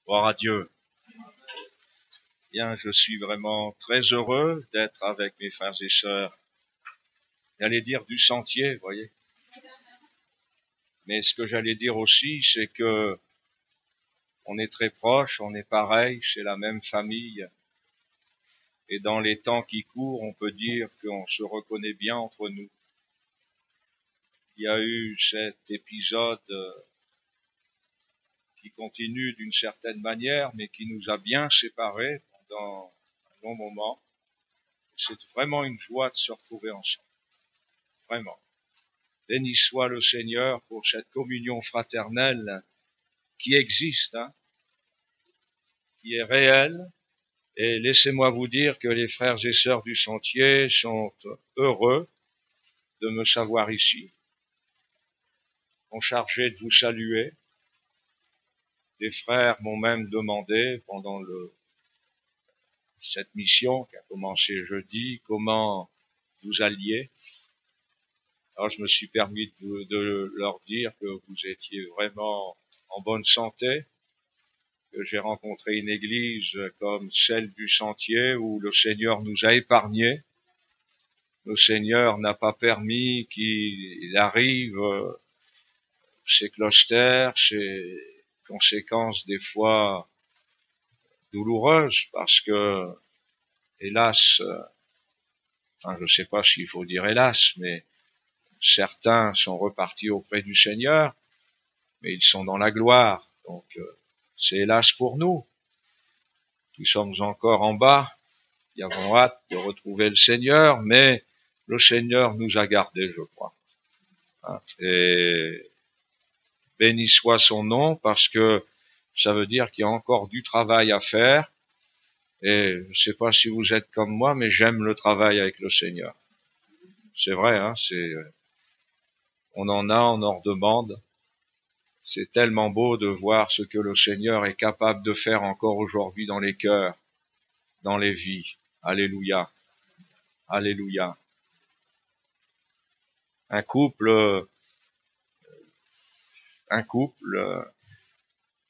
Gloire à Dieu. Bien, je suis vraiment très heureux d'être avec mes frères et sœurs. J'allais dire du sentier, vous voyez. Mais ce que j'allais dire aussi, c'est que on est très proches, on est pareil, c'est la même famille. Et dans les temps qui courent, on peut dire qu'on se reconnaît bien entre nous. Il y a eu cet épisode qui continue d'une certaine manière, mais qui nous a bien séparés pendant un long moment. C'est vraiment une joie de se retrouver ensemble. Vraiment. Béni soit le Seigneur pour cette communion fraternelle qui existe, qui est réelle. Et laissez-moi vous dire que les frères et sœurs du Sentier sont heureux de me savoir ici, sont chargés de vous saluer. Les frères m'ont même demandé pendant cette mission qui a commencé jeudi, comment vous alliez. Alors je me suis permis de leur dire que vous étiez vraiment en bonne santé, que j'ai rencontré une église comme celle du Sentier où le Seigneur nous a épargnés. Le Seigneur n'a pas permis qu'il arrive ces cloisters, ces conséquences des fois douloureuses, parce que, hélas, je ne sais pas s'il faut dire hélas, mais certains sont repartis auprès du Seigneur, mais ils sont dans la gloire. Donc, c'est hélas pour nous, qui sommes encore en bas, qui avons hâte de retrouver le Seigneur, mais le Seigneur nous a gardés, je crois. Et béni soit son nom, parce que ça veut dire qu'il y a encore du travail à faire. Et je ne sais pas si vous êtes comme moi, mais j'aime le travail avec le Seigneur. C'est vrai, on en redemande. C'est tellement beau de voir ce que le Seigneur est capable de faire encore aujourd'hui dans les cœurs, dans les vies. Alléluia. Alléluia. Un couple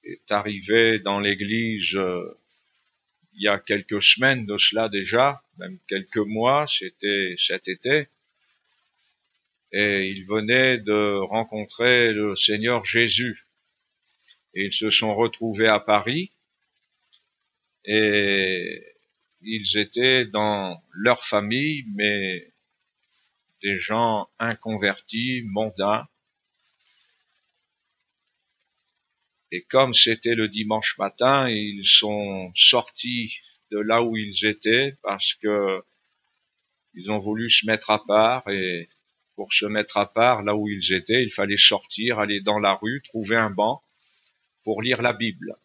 est arrivé dans l'église il y a quelques semaines de cela déjà, même quelques mois, c'était cet été, et ils venaient de rencontrer le Seigneur Jésus. Et ils se sont retrouvés à Paris, et ils étaient dans leur famille, mais des gens inconvertis, mondains. Et comme c'était le dimanche matin, ils sont sortis de là où ils étaient parce que ils ont voulu se mettre à part, et pour se mettre à part là où ils étaient, il fallait sortir, aller dans la rue, trouver un banc pour lire la Bible.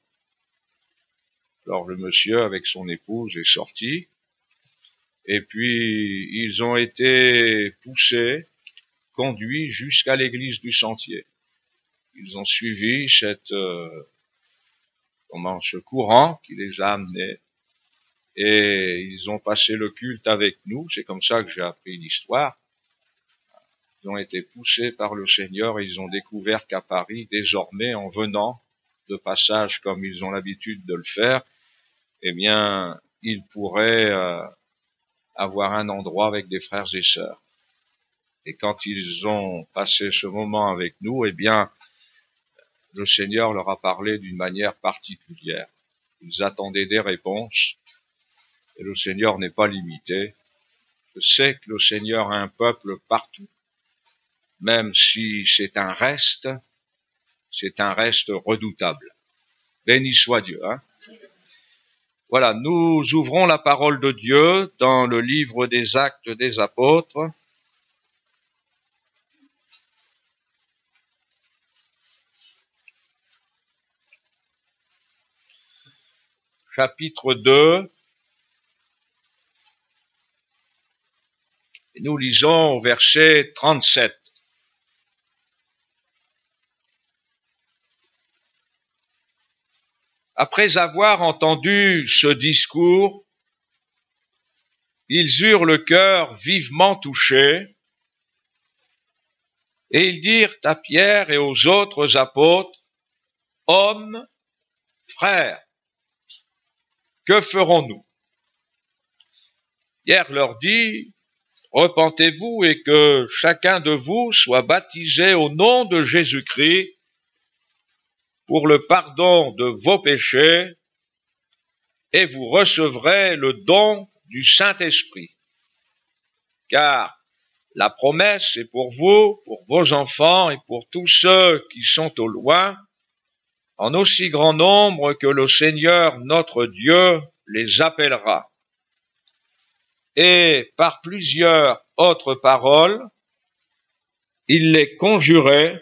Alors le monsieur avec son épouse est sorti, et puis ils ont été poussés, conduits jusqu'à l'église du Sentier. Ils ont suivi ce courant qui les a amenés, et ils ont passé le culte avec nous. C'est comme ça que j'ai appris l'histoire. Ils ont été poussés par le Seigneur, et ils ont découvert qu'à Paris, désormais, en venant de passage comme ils ont l'habitude de le faire, eh bien, ils pourraient avoir un endroit avec des frères et sœurs. Et quand ils ont passé ce moment avec nous, eh bien, le Seigneur leur a parlé d'une manière particulière. Ils attendaient des réponses, et le Seigneur n'est pas limité. Je sais que le Seigneur a un peuple partout, même si c'est un reste redoutable. Béni soit Dieu. Voilà, nous ouvrons la parole de Dieu dans le livre des Actes des Apôtres. Chapitre 2, et nous lisons au verset 37. Après avoir entendu ce discours, ils eurent le cœur vivement touché, et ils dirent à Pierre et aux autres apôtres, « Hommes, frères, que ferons-nous? Pierre leur dit, repentez-vous et que chacun de vous soit baptisé au nom de Jésus-Christ pour le pardon de vos péchés et vous recevrez le don du Saint-Esprit. Car la promesse est pour vous, pour vos enfants et pour tous ceux qui sont au loin, en aussi grand nombre que le Seigneur notre Dieu les appellera. Et par plusieurs autres paroles, il les conjurait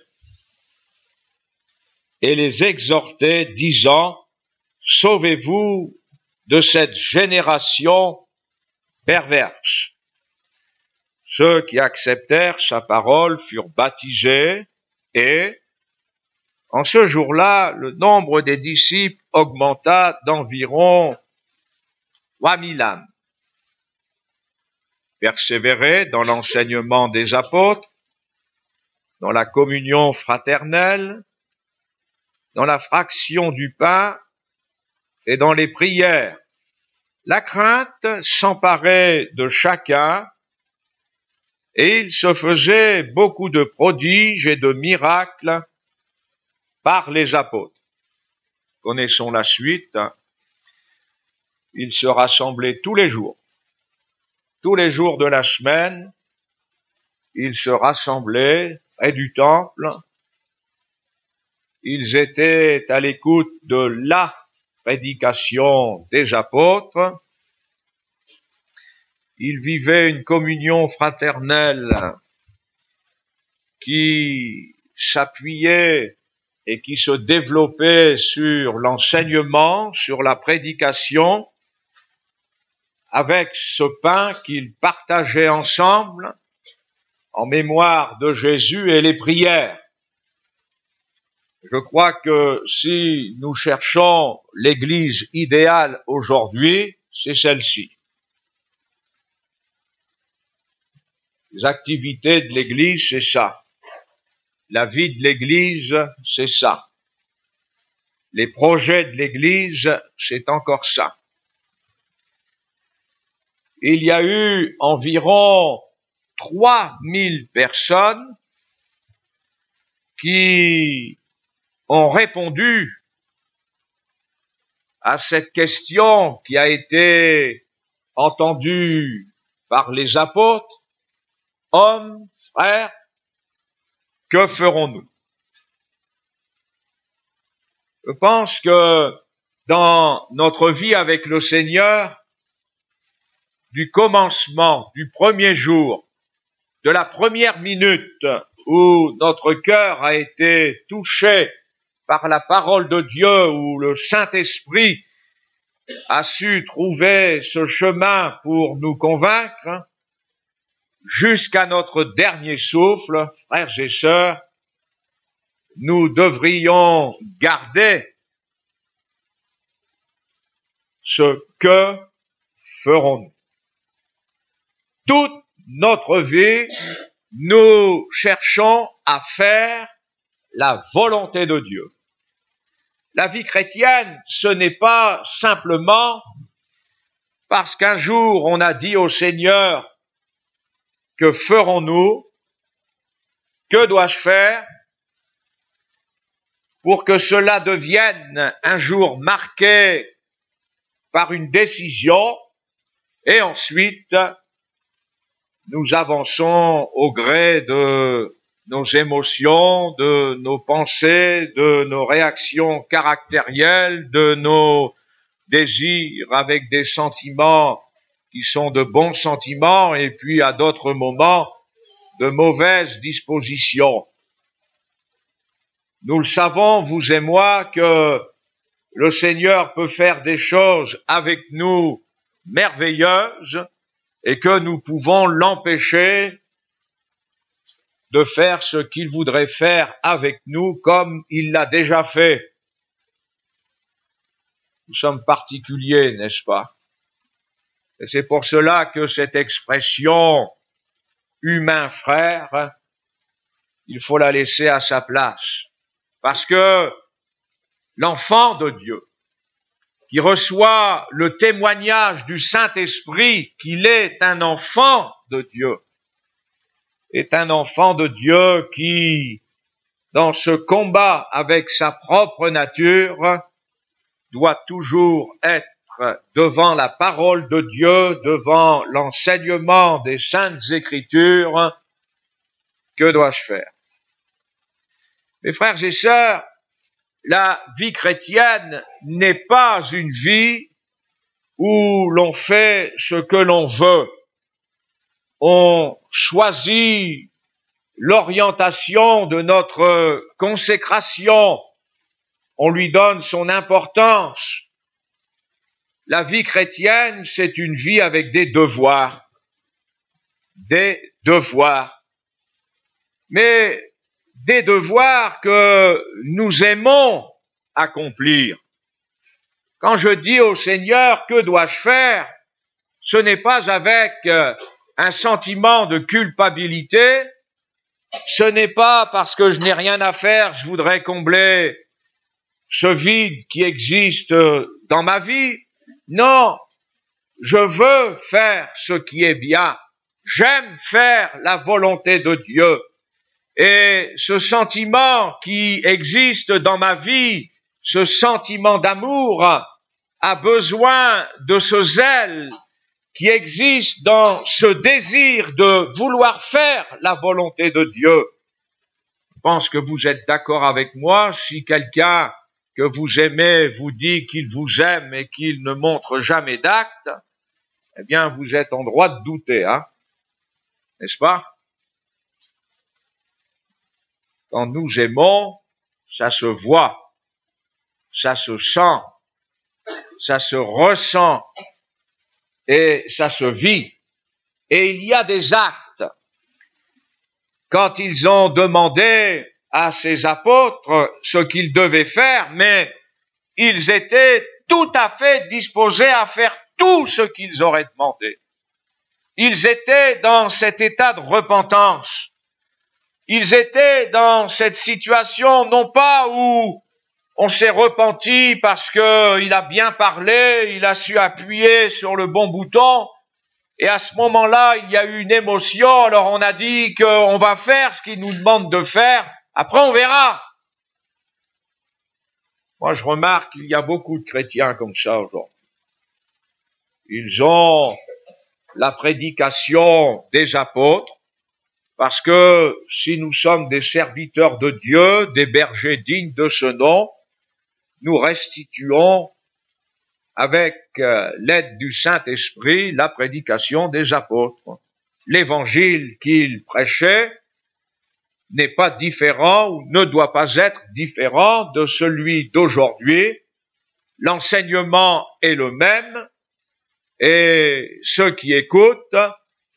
et les exhortait, disant, sauvez-vous de cette génération perverse. Ceux qui acceptèrent sa parole furent baptisés et, en ce jour-là, le nombre des disciples augmenta d'environ 3000 âmes. Persévérer dans l'enseignement des apôtres, dans la communion fraternelle, dans la fraction du pain et dans les prières. La crainte s'emparait de chacun et il se faisait beaucoup de prodiges et de miracles par les apôtres. Connaissons la suite. Ils se rassemblaient tous les jours de la semaine, ils se rassemblaient près du temple, ils étaient à l'écoute de la prédication des apôtres, ils vivaient une communion fraternelle qui s'appuyait et qui se développait sur l'enseignement, sur la prédication, avec ce pain qu'ils partageaient ensemble en mémoire de Jésus et les prières. Je crois que si nous cherchons l'Église idéale aujourd'hui, c'est celle-ci. Les activités de l'Église, c'est ça. La vie de l'Église, c'est ça. Les projets de l'Église, c'est encore ça. Il y a eu environ 3000 personnes qui ont répondu à cette question qui a été entendue par les apôtres. Hommes, frères, que ferons-nous? Je pense que dans notre vie avec le Seigneur, du commencement, du premier jour, de la première minute où notre cœur a été touché par la parole de Dieu, où le Saint-Esprit a su trouver ce chemin pour nous convaincre, jusqu'à notre dernier souffle, frères et sœurs, nous devrions garder ce que ferons-nous. Toute notre vie, nous cherchons à faire la volonté de Dieu. La vie chrétienne, ce n'est pas simplement parce qu'un jour on a dit au Seigneur, que ferons-nous? Que dois-je faire pour que cela devienne un jour marqué par une décision et ensuite nous avançons au gré de nos émotions, de nos pensées, de nos réactions caractérielles, de nos désirs avec des sentiments qui sont de bons sentiments et puis à d'autres moments de mauvaises dispositions. Nous le savons, vous et moi, que le Seigneur peut faire des choses avec nous merveilleuses et que nous pouvons l'empêcher de faire ce qu'il voudrait faire avec nous comme il l'a déjà fait. Nous sommes particuliers, n'est-ce pas? Et c'est pour cela que cette expression « humain frère », il faut la laisser à sa place. Parce que l'enfant de Dieu, qui reçoit le témoignage du Saint-Esprit qu'il est un enfant de Dieu, est un enfant de Dieu qui, dans ce combat avec sa propre nature, doit toujours être devant la parole de Dieu, devant l'enseignement des Saintes Écritures. Que dois-je faire? Mes frères et sœurs, la vie chrétienne n'est pas une vie où l'on fait ce que l'on veut. On choisit l'orientation de notre consécration. On lui donne son importance. La vie chrétienne, c'est une vie avec des devoirs. Des devoirs. Mais des devoirs que nous aimons accomplir. Quand je dis au Seigneur, que dois-je faire? Ce n'est pas avec un sentiment de culpabilité, ce n'est pas parce que je n'ai rien à faire, je voudrais combler ce vide qui existe dans ma vie. Non, je veux faire ce qui est bien. J'aime faire la volonté de Dieu. Et ce sentiment qui existe dans ma vie, ce sentiment d'amour, a besoin de ce zèle qui existe dans ce désir de vouloir faire la volonté de Dieu. Je pense que vous êtes d'accord avec moi. Si quelqu'un que vous aimez vous dit qu'il vous aime et qu'il ne montre jamais d'acte, eh bien, vous êtes en droit de douter, hein, n'est-ce pas? Quand nous aimons, ça se voit, ça se sent, ça se ressent et ça se vit. Et il y a des actes. Quand ils ont demandé à ces apôtres ce qu'ils devaient faire, mais ils étaient tout à fait disposés à faire tout ce qu'ils auraient demandé. Ils étaient dans cet état de repentance. Ils étaient dans cette situation, non pas où on s'est repenti parce que il a bien parlé, il a su appuyer sur le bon bouton, et à ce moment-là, il y a eu une émotion, alors on a dit qu'on va faire ce qu'il nous demande de faire, après on verra. Moi, je remarque qu'il y a beaucoup de chrétiens comme ça aujourd'hui. Ils ont la prédication des apôtres, parce que si nous sommes des serviteurs de Dieu, des bergers dignes de ce nom, nous restituons avec l'aide du Saint-Esprit la prédication des apôtres. L'évangile qu'ils prêchaient n'est pas différent ou ne doit pas être différent de celui d'aujourd'hui. L'enseignement est le même et ceux qui écoutent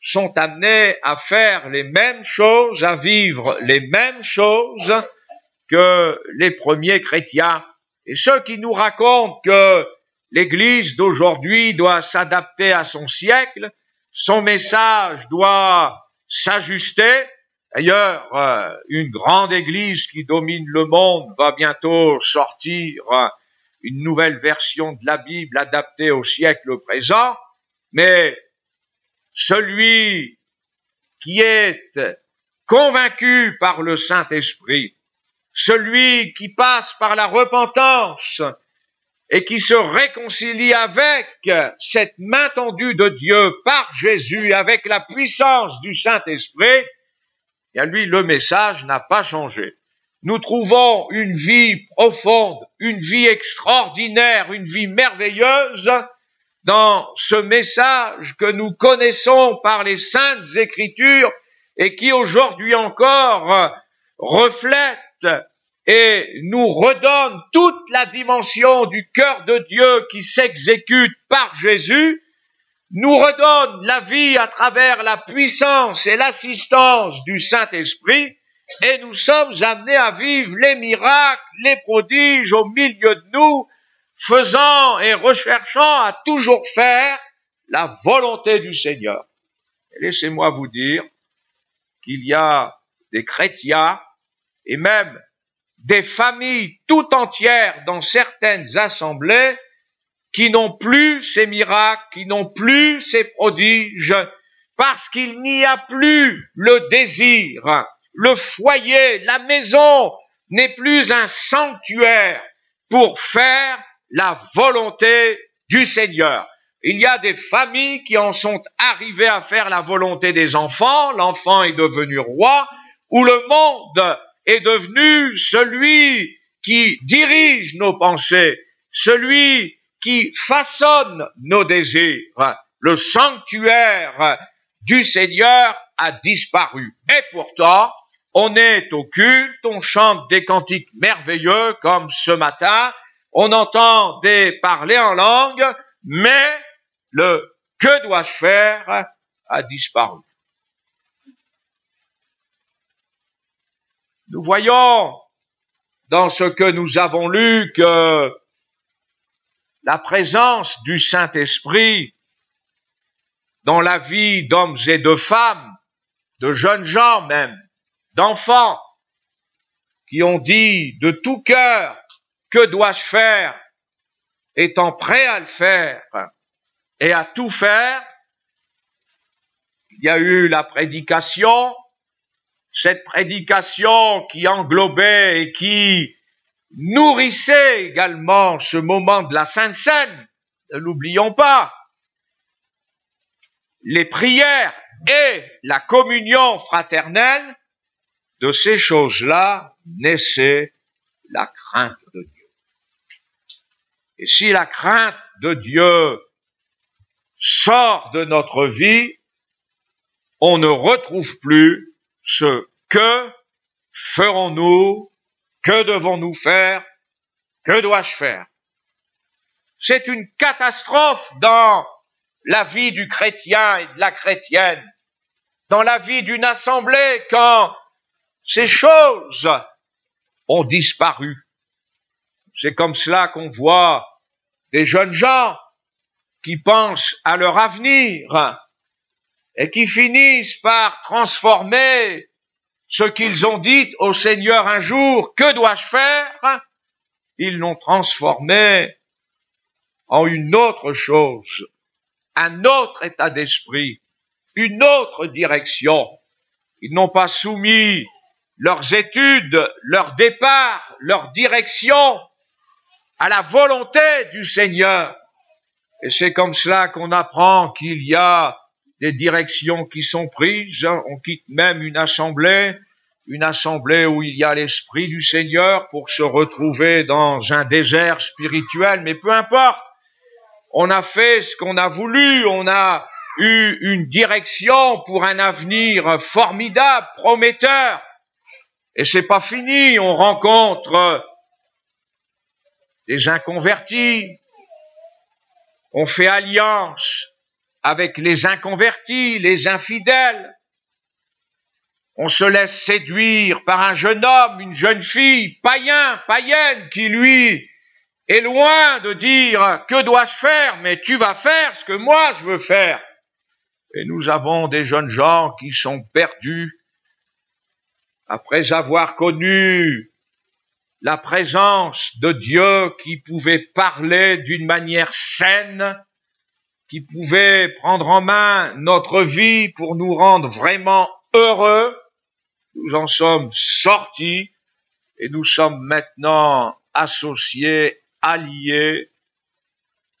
sont amenés à faire les mêmes choses, à vivre les mêmes choses que les premiers chrétiens. Et ceux qui nous racontent que l'Église d'aujourd'hui doit s'adapter à son siècle, son message doit s'ajuster. D'ailleurs, une grande Église qui domine le monde va bientôt sortir une nouvelle version de la Bible adaptée au siècle présent, mais celui qui est convaincu par le Saint-Esprit, celui qui passe par la repentance et qui se réconcilie avec cette main tendue de Dieu par Jésus, avec la puissance du Saint-Esprit, eh bien lui, le message n'a pas changé. Nous trouvons une vie profonde, une vie extraordinaire, une vie merveilleuse dans ce message que nous connaissons par les Saintes Écritures et qui aujourd'hui encore reflète et nous redonne toute la dimension du cœur de Dieu qui s'exécute par Jésus, nous redonne la vie à travers la puissance et l'assistance du Saint-Esprit, et nous sommes amenés à vivre les miracles, les prodiges au milieu de nous, faisant et recherchant à toujours faire la volonté du Seigneur. Et laissez-moi vous dire qu'il y a des chrétiens et même des familles tout entières dans certaines assemblées qui n'ont plus ces miracles, qui n'ont plus ces prodiges, parce qu'il n'y a plus le désir. Le foyer, la maison n'est plus un sanctuaire pour faire la volonté du Seigneur. Il y a des familles qui en sont arrivées à faire la volonté des enfants, l'enfant est devenu roi, où le monde est devenu celui qui dirige nos pensées, celui qui façonne nos désirs. Le sanctuaire du Seigneur a disparu. Et pourtant, on est au culte, on chante des cantiques merveilleux comme ce matin, on entend des parler en langue, mais le « que dois-je faire » a disparu. Nous voyons dans ce que nous avons lu que la présence du Saint-Esprit dans la vie d'hommes et de femmes, de jeunes gens même, d'enfants, qui ont dit de tout cœur « que dois-je faire ?» étant prêts à le faire et à tout faire. Il y a eu la prédication, cette prédication qui englobait et qui nourrissait également ce moment de la Sainte Seine, ne l'oublions pas. Les prières et la communion fraternelle, de ces choses-là naissait la crainte de Dieu. Et si la crainte de Dieu sort de notre vie, on ne retrouve plus ce que ferons-nous, que devons-nous faire, que dois-je faire. C'est une catastrophe dans la vie du chrétien et de la chrétienne, dans la vie d'une assemblée quand ces choses ont disparu. C'est comme cela qu'on voit des jeunes gens qui pensent à leur avenir et qui finissent par transformer ce qu'ils ont dit au Seigneur un jour, que dois-je faire? Ils l'ont transformé en une autre chose, un autre état d'esprit, une autre direction. Ils n'ont pas soumis leurs études, leur départ, leur direction à la volonté du Seigneur. Et c'est comme cela qu'on apprend qu'il y a des directions qui sont prises. On quitte même une assemblée où il y a l'Esprit du Seigneur pour se retrouver dans un désert spirituel. Mais peu importe, on a fait ce qu'on a voulu, on a eu une direction pour un avenir formidable, prometteur. Et c'est pas fini, on rencontre des inconvertis, on fait alliance avec les inconvertis, les infidèles, on se laisse séduire par un jeune homme, une jeune fille, païenne, qui lui est loin de dire « que dois-je faire ?» mais tu vas faire ce que moi je veux faire. Et nous avons des jeunes gens qui sont perdus après avoir connu la présence de Dieu qui pouvait parler d'une manière saine, qui pouvait prendre en main notre vie pour nous rendre vraiment heureux. Nous en sommes sortis et nous sommes maintenant associés, alliés.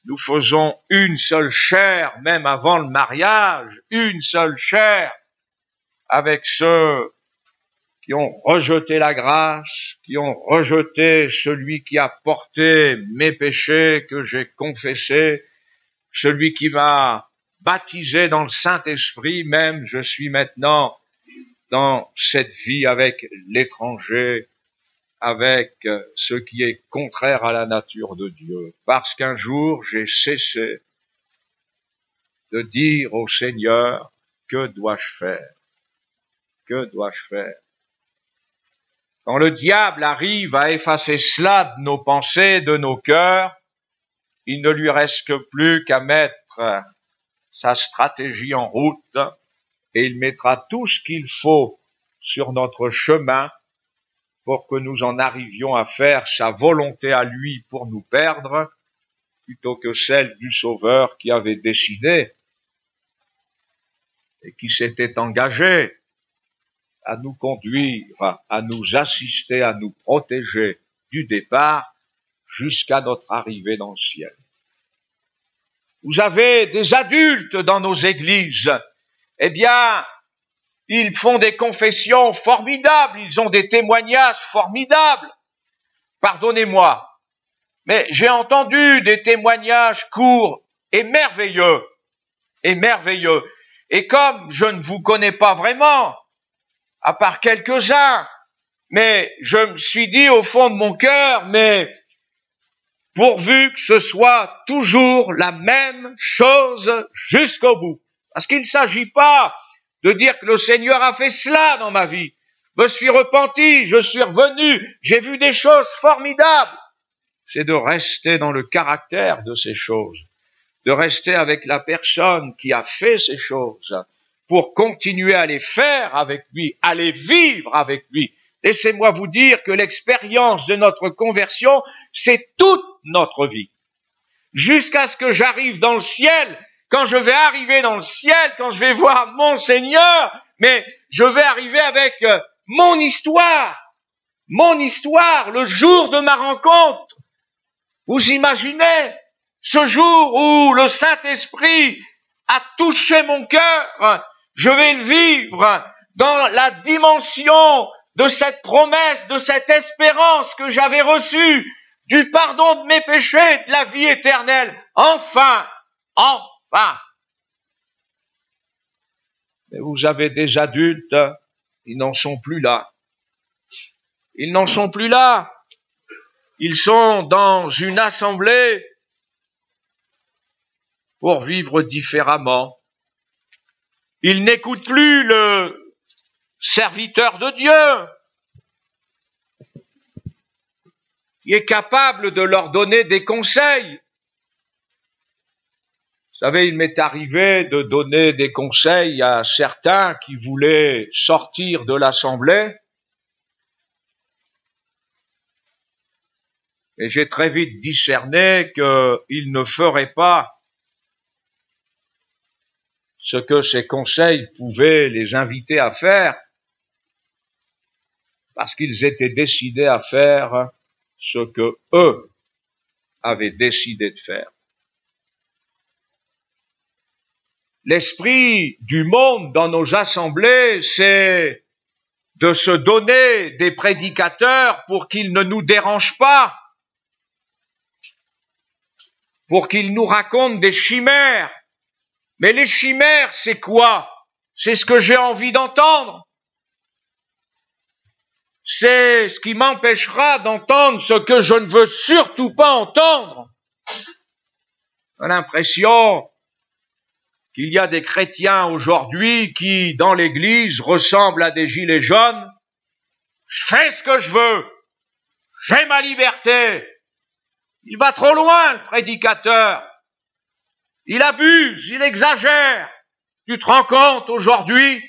Nous faisons une seule chair, même avant le mariage, une seule chair avec ceux qui ont rejeté la grâce, qui ont rejeté celui qui a porté mes péchés que j'ai confessés, celui qui m'a baptisé dans le Saint-Esprit, même je suis maintenant dans cette vie avec l'étranger, avec ce qui est contraire à la nature de Dieu, parce qu'un jour j'ai cessé de dire au Seigneur, que dois-je faire? Que dois-je faire? Quand le diable arrive à effacer cela de nos pensées, de nos cœurs, il ne lui reste plus qu'à mettre sa stratégie en route et il mettra tout ce qu'il faut sur notre chemin pour que nous en arrivions à faire sa volonté à lui pour nous perdre plutôt que celle du Sauveur qui avait décidé et qui s'était engagé à nous conduire, à nous assister, à nous protéger du départ jusqu'à notre arrivée dans le ciel. Vous avez des adultes dans nos églises, eh bien, ils font des confessions formidables, ils ont des témoignages formidables. Pardonnez-moi, mais j'ai entendu des témoignages courts et merveilleux, et merveilleux. Et comme je ne vous connais pas vraiment, à part quelques-uns, mais je me suis dit au fond de mon cœur, mais pourvu que ce soit toujours la même chose jusqu'au bout. Parce qu'il ne s'agit pas de dire que le Seigneur a fait cela dans ma vie. Je me suis repenti, je suis revenu, j'ai vu des choses formidables. C'est de rester dans le caractère de ces choses, de rester avec la personne qui a fait ces choses, pour continuer à les faire avec lui, à les vivre avec lui. Laissez-moi vous dire que l'expérience de notre conversion, c'est toute notre vie. Jusqu'à ce que j'arrive dans le ciel, quand je vais arriver dans le ciel, quand je vais voir mon Seigneur, mais je vais arriver avec mon histoire, le jour de ma rencontre. Vous imaginez ce jour où le Saint-Esprit a touché mon cœur, je vais le vivre dans la dimension de cette promesse, de cette espérance que j'avais reçue, du pardon de mes péchés, de la vie éternelle. Enfin. Mais vous avez des adultes, ils n'en sont plus là. Ils sont dans une assemblée pour vivre différemment. Ils n'écoutent plus le serviteur de Dieu qui est capable de leur donner des conseils. Vous savez, il m'est arrivé de donner des conseils à certains qui voulaient sortir de l'assemblée. Et j'ai très vite discerné qu'ils ne feraient pas ce que ces conseils pouvaient les inviter à faire, parce qu'ils étaient décidés à faire ce que eux avaient décidé de faire. L'esprit du monde dans nos assemblées, c'est de se donner des prédicateurs pour qu'ils ne nous dérangent pas, pour qu'ils nous racontent des chimères. Mais les chimères, c'est quoi? C'est ce que j'ai envie d'entendre. C'est ce qui m'empêchera d'entendre ce que je ne veux surtout pas entendre. J'ai l'impression qu'il y a des chrétiens aujourd'hui qui, dans l'église, ressemblent à des gilets jaunes. Je fais ce que je veux. J'ai ma liberté. Il va trop loin, le prédicateur. Il abuse, il exagère. Tu te rends compte aujourd'hui?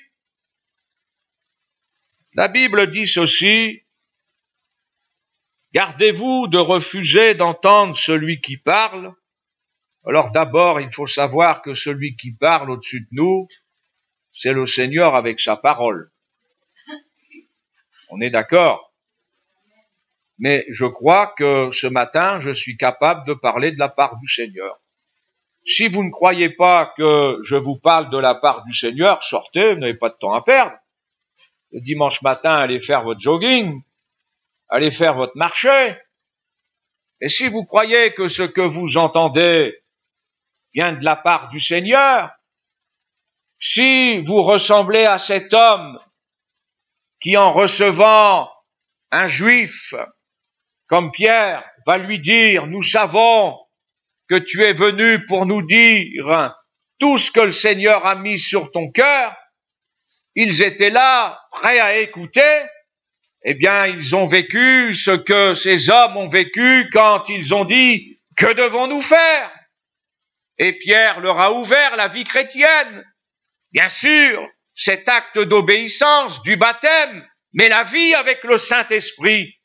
La Bible dit ceci: gardez-vous de refuser d'entendre celui qui parle. Alors d'abord, il faut savoir que celui qui parle au-dessus de nous, c'est le Seigneur avec sa parole. On est d'accord? Mais je crois que ce matin, je suis capable de parler de la part du Seigneur. Si vous ne croyez pas que je vous parle de la part du Seigneur, sortez, vous n'avez pas de temps à perdre. Le dimanche matin, allez faire votre jogging, allez faire votre marché. Et si vous croyez que ce que vous entendez vient de la part du Seigneur, si vous ressemblez à cet homme qui, en recevant un juif comme Pierre, va lui dire: nous savons que tu es venu pour nous dire tout ce que le Seigneur a mis sur ton cœur, ils étaient là, prêts à écouter. Eh bien, ils ont vécu ce que ces hommes ont vécu quand ils ont dit: que devons-nous faire? Et Pierre leur a ouvert la vie chrétienne. Bien sûr, cet acte d'obéissance, du baptême, mais la vie avec le Saint-Esprit,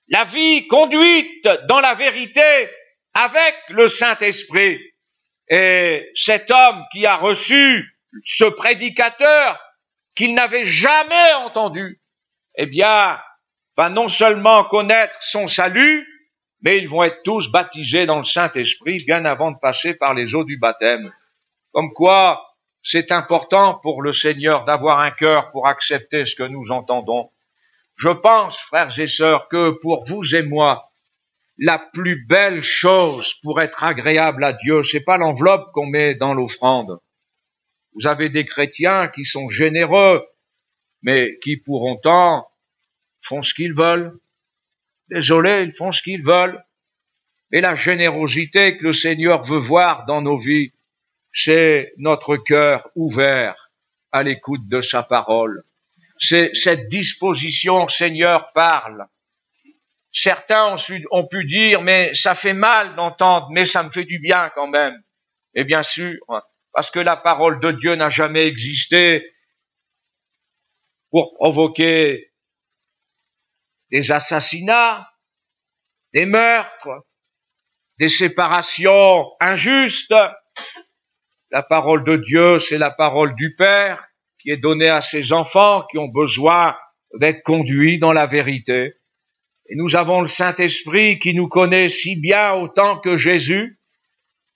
la vie conduite dans la vérité, avec le Saint-Esprit. Et cet homme qui a reçu ce prédicateur qu'il n'avait jamais entendu, eh bien, va non seulement connaître son salut, mais ils vont être tous baptisés dans le Saint-Esprit bien avant de passer par les eaux du baptême. Comme quoi, c'est important pour le Seigneur d'avoir un cœur pour accepter ce que nous entendons. Je pense, frères et sœurs, que pour vous et moi, la plus belle chose pour être agréable à Dieu, c'est pas l'enveloppe qu'on met dans l'offrande. Vous avez des chrétiens qui sont généreux, mais qui pour autant font ce qu'ils veulent. Désolé, ils font ce qu'ils veulent. Et la générosité que le Seigneur veut voir dans nos vies, c'est notre cœur ouvert à l'écoute de sa parole. C'est cette disposition, Seigneur, parle. Certains ont pu dire, mais ça fait mal d'entendre, mais ça me fait du bien quand même. Et bien sûr, parce que la parole de Dieu n'a jamais existé pour provoquer des assassinats, des meurtres, des séparations injustes. La parole de Dieu, c'est la parole du Père qui est donnée à ses enfants qui ont besoin d'être conduits dans la vérité. Et nous avons le Saint-Esprit qui nous connaît si bien autant que Jésus,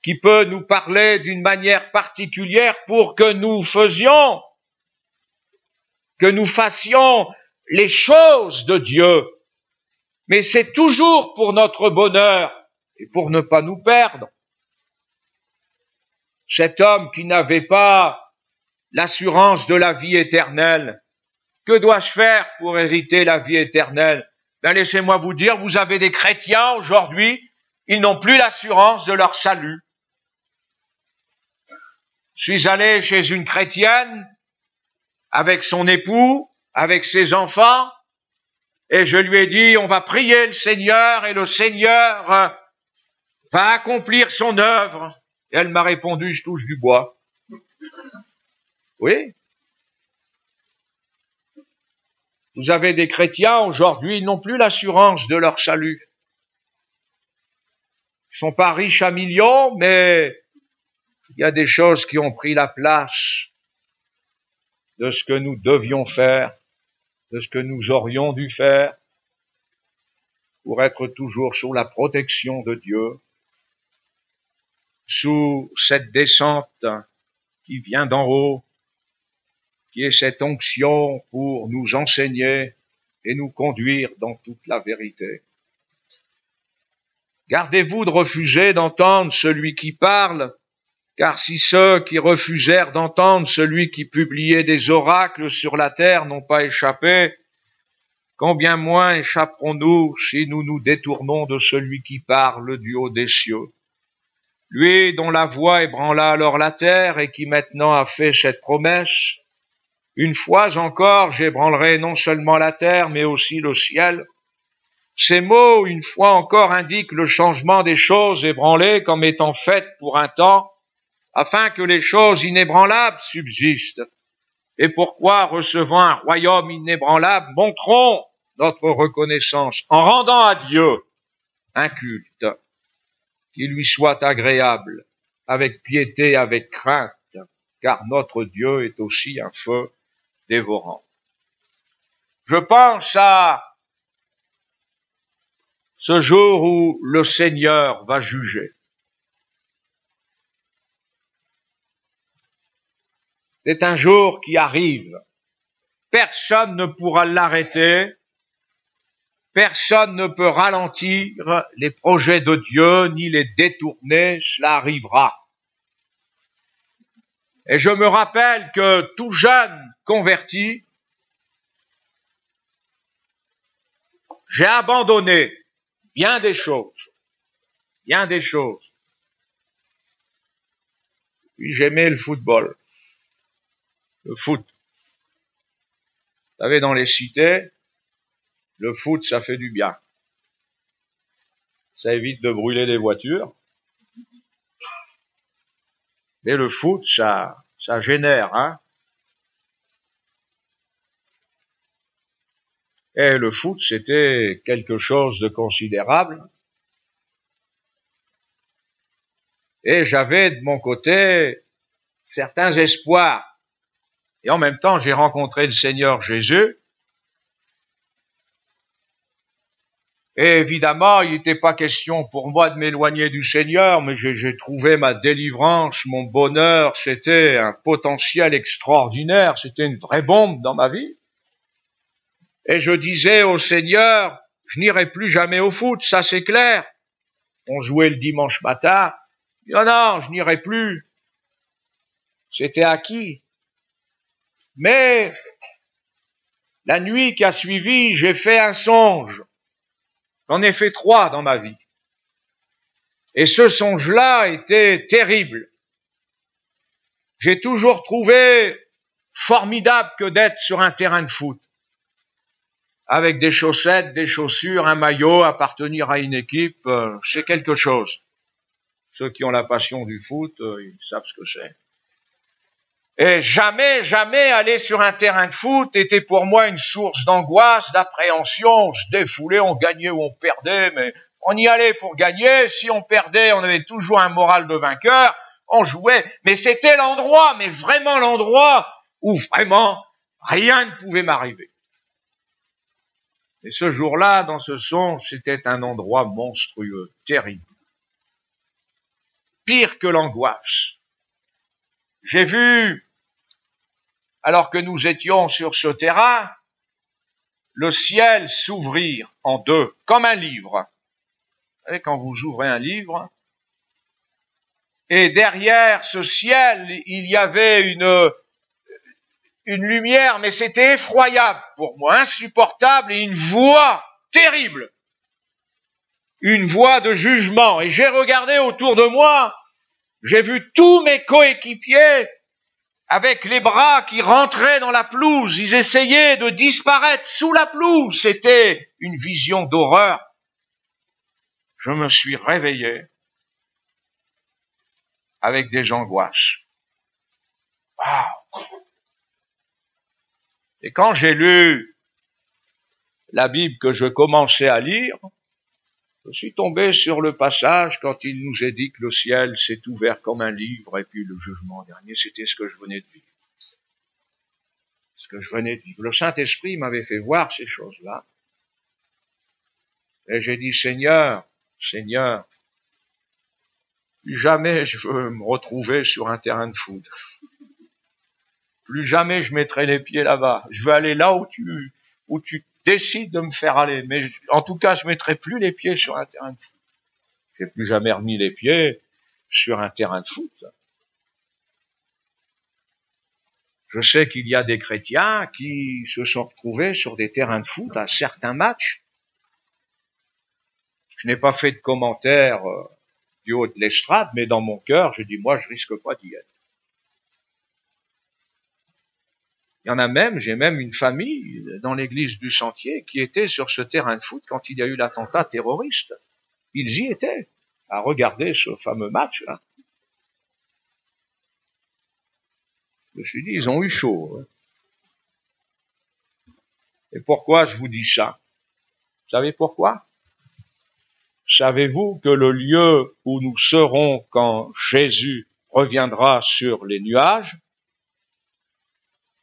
qui peut nous parler d'une manière particulière pour que nous fassions les choses de Dieu. Mais c'est toujours pour notre bonheur et pour ne pas nous perdre. Cet homme qui n'avait pas l'assurance de la vie éternelle, que dois-je faire pour hériter la vie éternelle? Ben laissez-moi vous dire, vous avez des chrétiens aujourd'hui, ils n'ont plus l'assurance de leur salut. Je suis allé chez une chrétienne avec son époux, avec ses enfants, et je lui ai dit, on va prier le Seigneur et le Seigneur va accomplir son œuvre. Et elle m'a répondu, je touche du bois. Oui. Vous avez des chrétiens aujourd'hui, ils n'ont plus l'assurance de leur salut. Ils sont pas riches à millions, mais il y a des choses qui ont pris la place de ce que nous devions faire, de ce que nous aurions dû faire pour être toujours sous la protection de Dieu, sous cette descente qui vient d'en haut, qui est cette onction pour nous enseigner et nous conduire dans toute la vérité. Gardez-vous de refuser d'entendre celui qui parle, car si ceux qui refusèrent d'entendre celui qui publiait des oracles sur la terre n'ont pas échappé, combien moins échapperons-nous si nous nous détournons de celui qui parle du haut des cieux. Lui dont la voix ébranla alors la terre et qui maintenant a fait cette promesse, une fois encore j'ébranlerai non seulement la terre mais aussi le ciel. Ces mots, une fois encore, indiquent le changement des choses ébranlées comme étant faites pour un temps, afin que les choses inébranlables subsistent. Et pourquoi, recevant un royaume inébranlable, montrons notre reconnaissance en rendant à Dieu un culte qui lui soit agréable, avec piété, avec crainte, car notre Dieu est aussi un feu dévorant. Je pense à ce jour où le Seigneur va juger. C'est un jour qui arrive. Personne ne pourra l'arrêter. Personne ne peut ralentir les projets de Dieu, ni les détourner. Cela arrivera. Et je me rappelle que tout jeune converti, j'ai abandonné bien des choses. Puis j'aimais le football. Le foot. Vous savez, dans les cités, le foot, ça fait du bien. Ça évite de brûler des voitures. Mais le foot, ça génère, hein. Et le foot, c'était quelque chose de considérable. Et j'avais de mon côté certains espoirs. Et en même temps, j'ai rencontré le Seigneur Jésus. Et évidemment, il n'était pas question pour moi de m'éloigner du Seigneur, mais j'ai trouvé ma délivrance, mon bonheur, c'était un potentiel extraordinaire, c'était une vraie bombe dans ma vie. Et je disais au Seigneur, je n'irai plus jamais au foot, ça c'est clair. On jouait le dimanche matin, non, je n'irai plus. C'était acquis. Mais la nuit qui a suivi, j'ai fait un songe. J'en ai fait 3 dans ma vie. Et ce songe-là était terrible. J'ai toujours trouvé formidable que d'être sur un terrain de foot. Avec des chaussettes, des chaussures, un maillot, appartenir à une équipe, c'est quelque chose. Ceux qui ont la passion du foot, ils savent ce que c'est. Et jamais aller sur un terrain de foot était pour moi une source d'angoisse, d'appréhension. On se défoulait, on gagnait ou on perdait, mais on y allait pour gagner. Si on perdait, on avait toujours un moral de vainqueur. On jouait, mais c'était l'endroit, mais vraiment l'endroit où vraiment rien ne pouvait m'arriver. Et ce jour-là, dans ce songe, c'était un endroit monstrueux, terrible. Pire que l'angoisse. J'ai vu, alors que nous étions sur ce terrain, le ciel s'ouvrir en 2, comme un livre. Vous savez, quand vous ouvrez un livre, et derrière ce ciel, il y avait une lumière, mais c'était effroyable pour moi, insupportable, et une voix terrible. Une voix de jugement. Et j'ai regardé autour de moi, j'ai vu tous mes coéquipiers avec les bras qui rentraient dans la pelouse. Ils essayaient de disparaître sous la pelouse. C'était une vision d'horreur. Je me suis réveillé avec des angoisses. Wow. Et quand j'ai lu la Bible que je commençais à lire, je suis tombé sur le passage quand il nous est dit que le ciel s'est ouvert comme un livre et puis le jugement dernier, c'était ce que je venais de vivre. Ce que je venais de vivre. Le Saint-Esprit m'avait fait voir ces choses-là. Et j'ai dit, Seigneur, plus jamais je veux me retrouver sur un terrain de foot. Plus jamais je mettrai les pieds là-bas. Je veux aller là où tu décides de me faire aller. Mais en tout cas, je mettrai plus les pieds sur un terrain de foot. J'ai plus jamais remis les pieds sur un terrain de foot. Je sais qu'il y a des chrétiens qui se sont retrouvés sur des terrains de foot à certains matchs. Je n'ai pas fait de commentaires du haut de l'estrade, mais dans mon cœur, je dis, moi, je risque pas d'y être. Il y en a même, j'ai même une famille dans l'église du Sentier qui était sur ce terrain de foot quand il y a eu l'attentat terroriste. Ils y étaient, à regarder ce fameux match-là. Je me suis dit, ils ont eu chaud. Et pourquoi je vous dis ça? Vous savez pourquoi? Savez-vous que le lieu où nous serons quand Jésus reviendra sur les nuages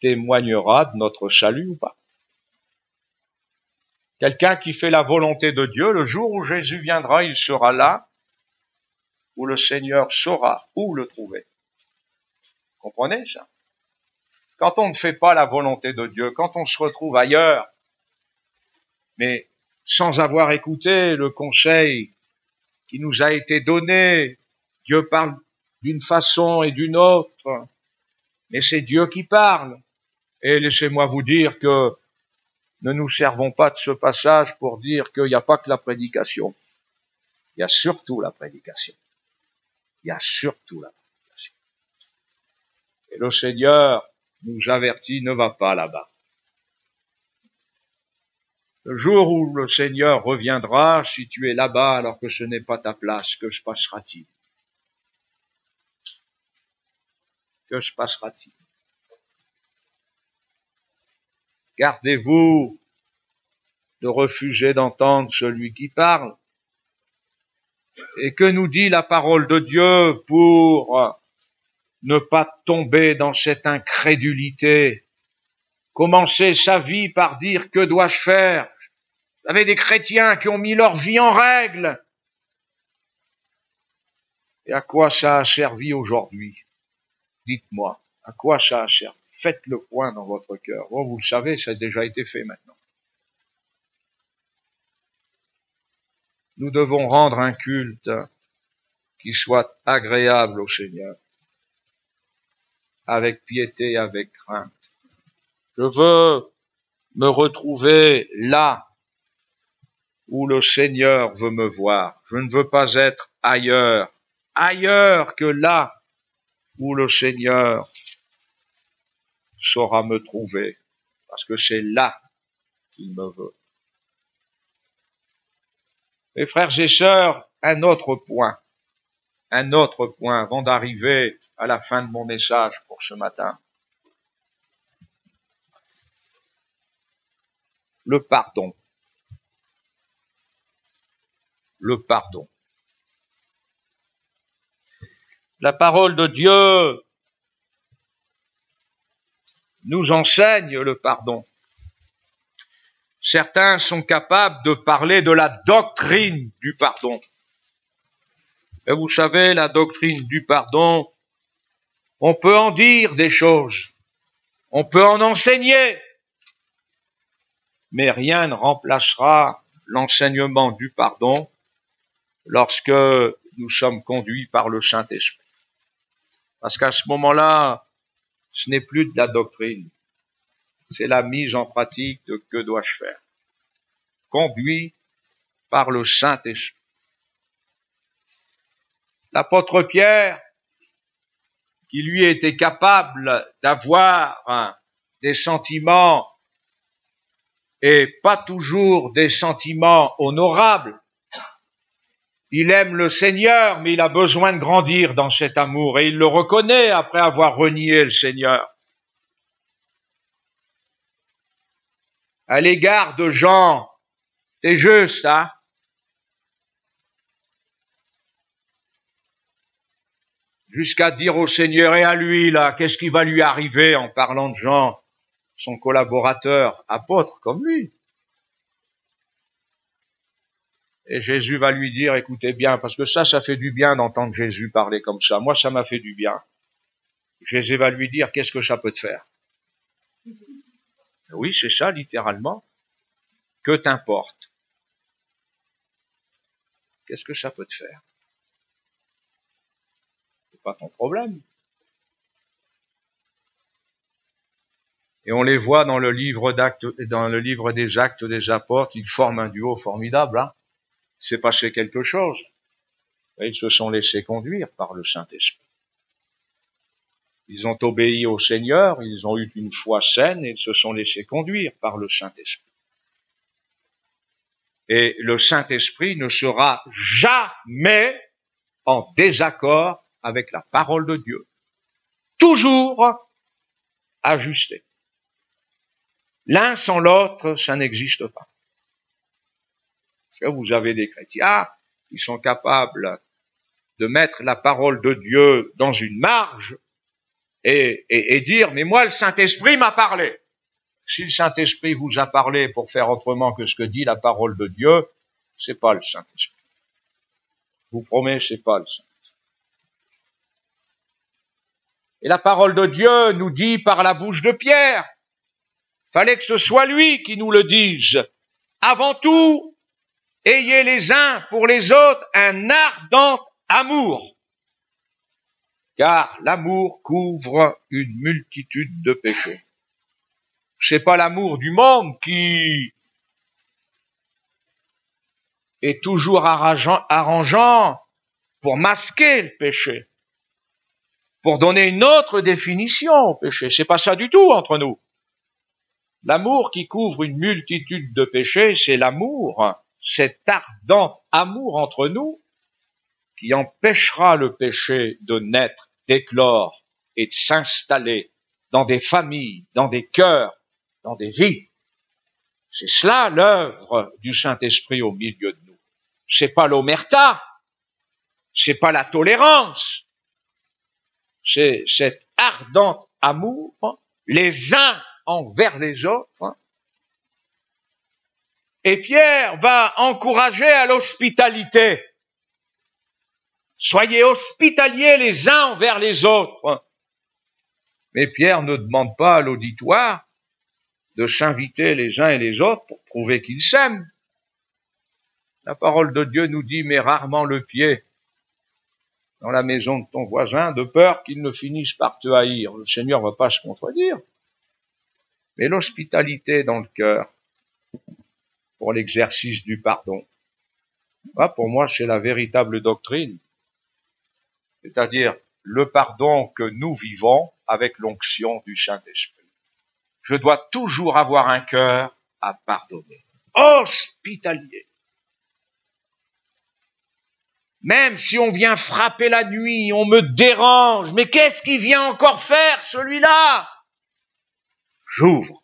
témoignera de notre salut ou pas? Quelqu'un qui fait la volonté de Dieu, le jour où Jésus viendra, il sera là, où le Seigneur saura où le trouver. Vous comprenez ça? Quand on ne fait pas la volonté de Dieu, quand on se retrouve ailleurs, mais sans avoir écouté le conseil qui nous a été donné, Dieu parle d'une façon et d'une autre, mais c'est Dieu qui parle. Et laissez-moi vous dire que ne nous servons pas de ce passage pour dire qu'il n'y a pas que la prédication. Il y a surtout la prédication. Il y a surtout la prédication. Et le Seigneur nous avertit, ne va pas là-bas. Le jour où le Seigneur reviendra, si tu es là-bas alors que ce n'est pas ta place, que se passera-t-il? Que se passera-t-il? Gardez-vous de refuser d'entendre celui qui parle. Et que nous dit la parole de Dieu pour ne pas tomber dans cette incrédulité? Commencer sa vie par dire « Que dois-je faire ?» Vous avez des chrétiens qui ont mis leur vie en règle. Et à quoi ça a servi aujourd'hui? Dites-moi, à quoi ça a servi? Faites le point dans votre cœur. Bon, vous le savez, ça a déjà été fait maintenant. Nous devons rendre un culte qui soit agréable au Seigneur, avec piété et avec crainte. Je veux me retrouver là où le Seigneur veut me voir. Je ne veux pas être ailleurs que là où le Seigneur saura me trouver, parce que c'est là qu'il me veut. Mes frères et sœurs, un autre point avant d'arriver à la fin de mon message pour ce matin. Le pardon. Le pardon. La parole de Dieu nous enseigne le pardon. Certains sont capables de parler de la doctrine du pardon. Et vous savez, la doctrine du pardon, on peut en dire des choses, on peut en enseigner, mais rien ne remplacera l'enseignement du pardon lorsque nous sommes conduits par le Saint-Esprit. Parce qu'à ce moment-là, ce n'est plus de la doctrine, c'est la mise en pratique de que dois-je faire. Conduit par le Saint-Esprit. L'apôtre Pierre, qui lui était capable d'avoir des sentiments et pas toujours des sentiments honorables, il aime le Seigneur, mais il a besoin de grandir dans cet amour et il le reconnaît après avoir renié le Seigneur. À l'égard de Jean, c'est juste, hein? Jusqu'à dire au Seigneur, et à lui, là, qu'est-ce qui va lui arriver en parlant de Jean, son collaborateur, apôtre comme lui. Et Jésus va lui dire, écoutez bien, parce que ça fait du bien d'entendre Jésus parler comme ça. Moi, ça m'a fait du bien. Jésus va lui dire, qu'est-ce que ça peut te faire? Oui, c'est ça, littéralement. Que t'importe? Qu'est-ce que ça peut te faire? C'est pas ton problème. Et on les voit dans le livre des Actes des Apôtres, ils forment un duo formidable, hein. Il s'est passé quelque chose. Et ils se sont laissés conduire par le Saint-Esprit. Ils ont obéi au Seigneur, ils ont eu une foi saine et ils se sont laissés conduire par le Saint-Esprit. Et le Saint-Esprit ne sera jamais en désaccord avec la parole de Dieu. Toujours ajusté. L'un sans l'autre, ça n'existe pas. Parce que vous avez des chrétiens qui sont capables de mettre la parole de Dieu dans une marge et dire, mais moi, le Saint-Esprit m'a parlé. Si le Saint-Esprit vous a parlé pour faire autrement que ce que dit la parole de Dieu, c'est pas le Saint-Esprit. Je vous promets, c'est pas le Saint-Esprit. Et la parole de Dieu nous dit par la bouche de Pierre, fallait que ce soit lui qui nous le dise. Avant tout, ayez les uns pour les autres un ardent amour, car l'amour couvre une multitude de péchés. C'est pas l'amour du monde qui est toujours arrangeant pour masquer le péché, pour donner une autre définition au péché. C'est pas ça du tout entre nous. L'amour qui couvre une multitude de péchés, c'est l'amour, cet ardent amour entre nous qui empêchera le péché de naître, d'éclore et de s'installer dans des familles, dans des cœurs, dans des vies. C'est cela l'œuvre du Saint-Esprit au milieu de nous. C'est pas l'omerta, c'est pas la tolérance, c'est cet ardent amour, les uns envers les autres. Et Pierre va encourager à l'hospitalité. Soyez hospitaliers les uns envers les autres. Mais Pierre ne demande pas à l'auditoire de s'inviter les uns et les autres pour prouver qu'ils s'aiment. La parole de Dieu nous dit, mets rarement le pied dans la maison de ton voisin, de peur qu'il ne finisse par te haïr. Le Seigneur ne va pas se contredire. Mais l'hospitalité dans le cœur, pour l'exercice du pardon, pour moi, c'est la véritable doctrine. C'est-à-dire le pardon que nous vivons avec l'onction du Saint-Esprit. Je dois toujours avoir un cœur à pardonner. Hospitalier. Même si on vient frapper la nuit, on me dérange, mais qu'est-ce qu'il vient encore faire, celui-là? J'ouvre.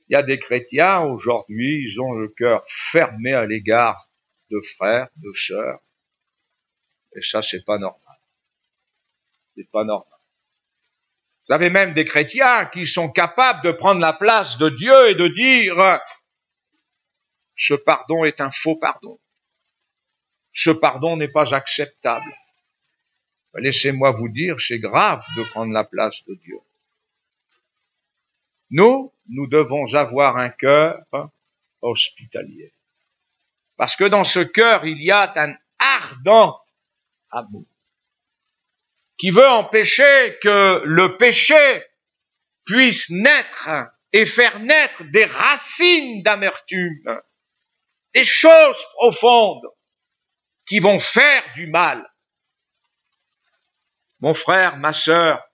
Il y a des chrétiens, aujourd'hui, ils ont le cœur fermé à l'égard de frères, de sœurs. Et ça, c'est pas normal. C'est pas normal. Vous avez même des chrétiens qui sont capables de prendre la place de Dieu et de dire ce pardon est un faux pardon. Ce pardon n'est pas acceptable. Laissez-moi vous dire, c'est grave de prendre la place de Dieu. Nous devons avoir un cœur hospitalier. Parce que dans ce cœur, il y a un ardent amour qui veut empêcher que le péché puisse naître et faire naître des racines d'amertume, des choses profondes qui vont faire du mal. Mon frère, ma sœur,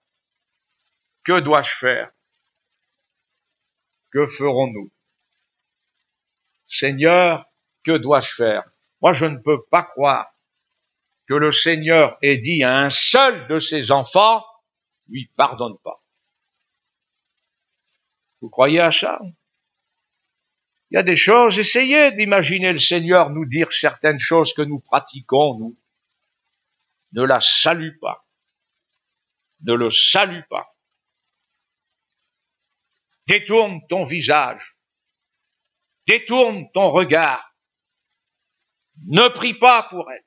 que dois-je faire? Que ferons-nous? Seigneur, que dois-je faire? Moi, je ne peux pas croire que le Seigneur ait dit à un seul de ses enfants, lui pardonne pas. Vous croyez à ça? Il y a des choses, essayez d'imaginer le Seigneur nous dire certaines choses que nous pratiquons, nous. Ne la salue pas. Ne le salue pas. Détourne ton visage. Détourne ton regard. Ne prie pas pour elle.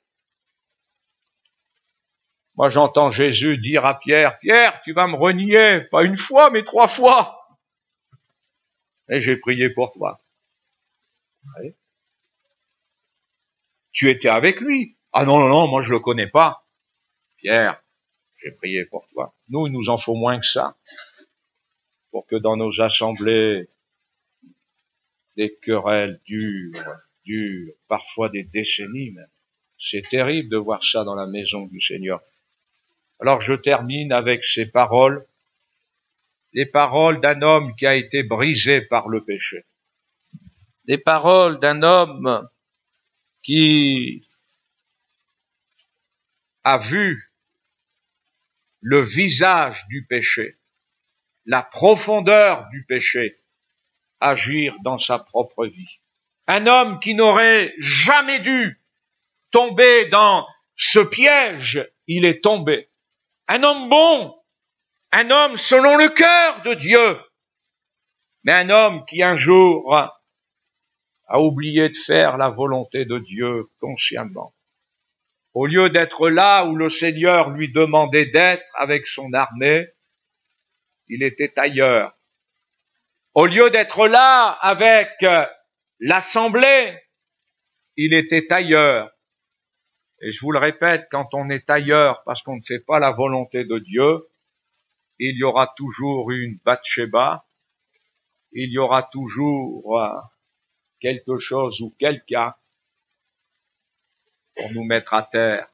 Moi, j'entends Jésus dire à Pierre, Pierre, tu vas me renier, pas une fois, mais 3 fois. Et j'ai prié pour toi. Oui. Tu étais avec lui. Ah non, moi je le connais pas. Pierre, j'ai prié pour toi. Nous, il nous en faut moins que ça. Pour que dans nos assemblées, des querelles durent, parfois des décennies même. C'est terrible de voir ça dans la maison du Seigneur. Alors je termine avec ces paroles, les paroles d'un homme qui a été brisé par le péché. Les paroles d'un homme qui a vu le visage du péché, la profondeur du péché agir dans sa propre vie. Un homme qui n'aurait jamais dû tomber dans ce piège, il est tombé. Un homme bon, un homme selon le cœur de Dieu, mais un homme qui un jour a oublié de faire la volonté de Dieu consciemment. Au lieu d'être là où le Seigneur lui demandait d'être avec son armée, il était ailleurs. Au lieu d'être là avec l'assemblée, il était ailleurs. Et je vous le répète, quand on est ailleurs parce qu'on ne fait pas la volonté de Dieu, il y aura toujours une Bathsheba, il y aura toujours quelque chose ou quelqu'un pour nous mettre à terre.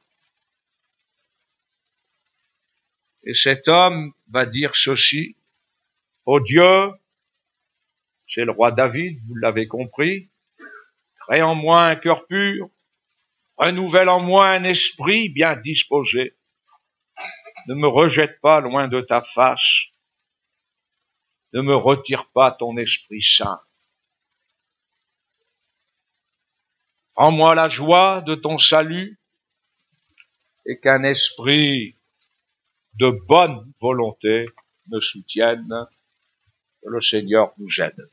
Et cet homme va dire ceci, ô Dieu, c'est le roi David, vous l'avez compris, crée en moi un cœur pur, renouvelle en moi un esprit bien disposé. Ne me rejette pas loin de ta face, ne me retire pas ton Esprit Saint. Rends-moi la joie de ton salut et qu'un esprit de bonne volonté me soutienne. Que le Seigneur nous aide.